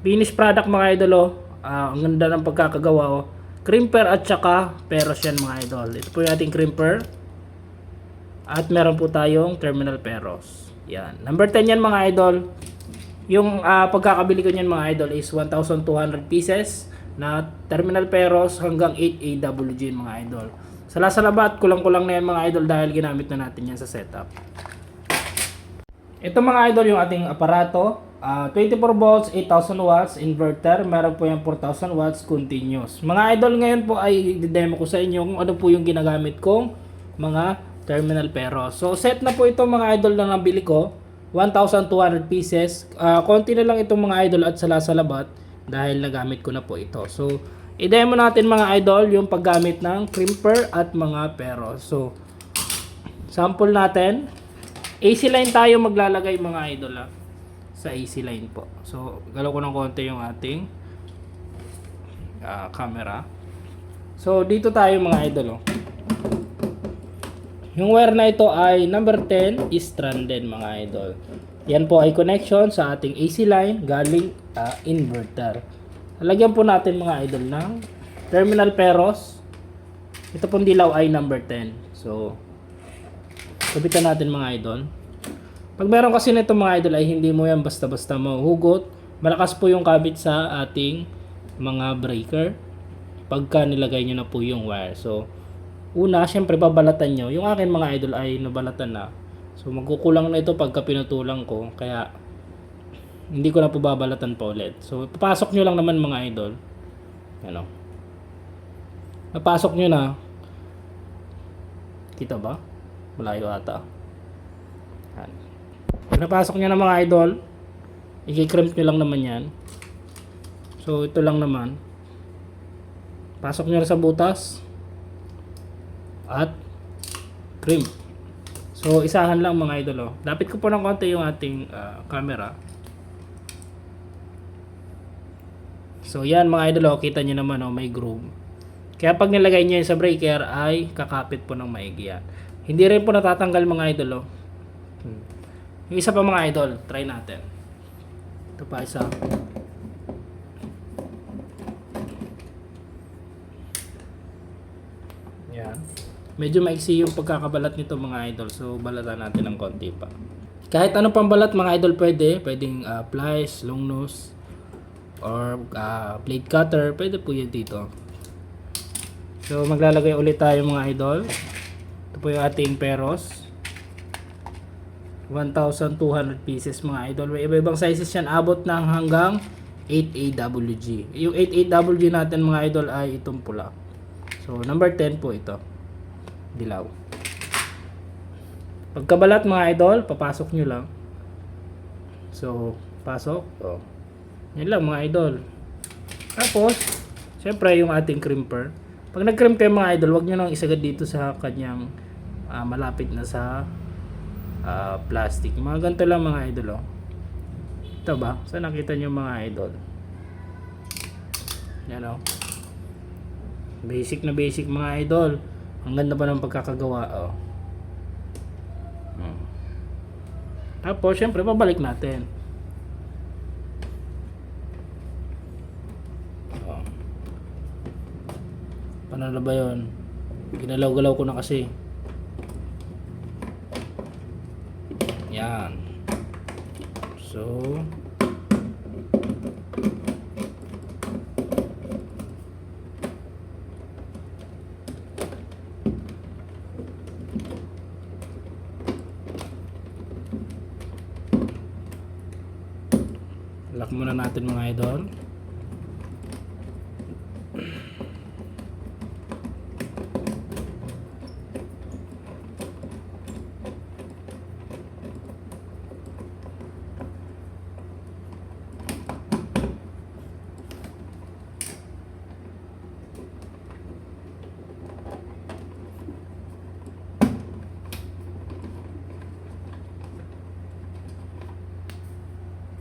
Finished product mga idol oh. Ang ganda ng pagkakagawa oh. Crimper at saka peros yan mga idol. Ito po yung ating crimper. At meron po tayong terminal peros. Yan. Number 10 yan mga idol. Yung pagkakabili ko niyan mga idol is 1,200 pieces na terminal peros hanggang 8 AWG mga idol. Sa Lazalabat, kulang-kulang na yan mga idol dahil ginamit na natin yan sa setup. Ito mga idol yung ating aparato. 24 volts, 8,000 watts inverter. Meron po yung 4,000 watts continuous. Mga idol, ngayon po ay demo ko sa inyo kung ano po yung ginagamit kong mga terminal peros. So set na po ito mga idol na nabili ko. 1,200 pieces. Konti na lang itong mga idol at sa Lazalabat dahil nagamit ko na po ito. So i-demo natin mga idol yung paggamit ng crimper at mga peros. So sample natin. AC line tayo maglalagay mga idol sa AC line po. So galaw ko ng konti yung ating camera. So dito tayo mga idol Yung wire na ito ay number 10 is stranded mga idol. Yan po ay connection sa ating AC line galing inverter. Lalagyan po natin mga idol ng terminal peros. Ito pong dilaw ay number 10. So kubitan natin mga idol. Pag meron kasi nito mga idol ay hindi mo yan basta-basta mahuhugot. Malakas po yung kabit sa ating mga breaker pagka nilagay nyo na po yung wire. So una, syempre babalatan nyo. Yung akin mga idol ay nabalatan na. So magkukulang na ito pagka pinutulang ko. Kaya hindi ko na po babalatan pa ulit. So papasok nyo lang naman mga idol. Ano? Napasok nyo na. Kita ba? Malayo ata. Pag napasok nyo na mga idol, i-crimp nyo lang naman yan. So ito lang naman. Pasok nyo na sa butas. At crimp. So isahan lang mga idol Lapit ko po ng konti yung ating camera. So yan mga idol kita nyo naman may groove. Kaya pag nilagay nyo yun sa breaker ay kakapit po ng maigi yan. Hindi rin po natatanggal mga idol Yung isa pa mga idol, try natin. Ito pa isa. Yan. Medyo maiksi yung pagkakabalat nito mga idol. So balatan natin ng konti pa. Kahit anong pambalat mga idol pwede. Pwedeng pliers, long nose, or blade cutter. Pwede po yun dito. So maglalagay ulit tayo mga idol. Ito po yung ating peros. 1,200 pieces mga idol. May iba-ibang sizes yan. Abot ng hanggang 8 AWG. Yung 8 AWG natin mga idol ay itong pula. So number 10 po ito. Dilaw. Pagkabalat mga idol, papasok nyo lang. So pasok. Yan lang mga idol. Tapos syempre yung ating crimper. Pag nag-crimp kayo mga idol, wag nyo nang isagad dito sa kanyang malapit na sa plastic. Mga ganito lang mga idol Ito ba? Saan nakita nyo mga idol? Yan Basic na basic mga idol. Ang ganda pa ng pagkakagawa Tapos syempre pabalik natin. Paano na ba yun? Ginalaw-galaw ko na kasi. Yan. So lock muna natin mga idol.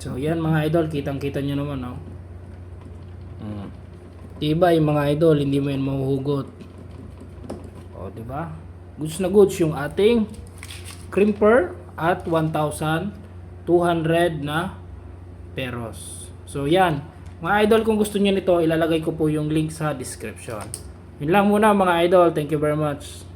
So yan mga idol, kitang-kita nyo naman Diba yung mga idol, hindi mo yan mahuhugot. Diba? Goods na goods yung ating crimper at 1,200 na peros. So yan, mga idol, kung gusto niyo nito, ilalagay ko po yung link sa description. Yun lang muna mga idol, thank you very much.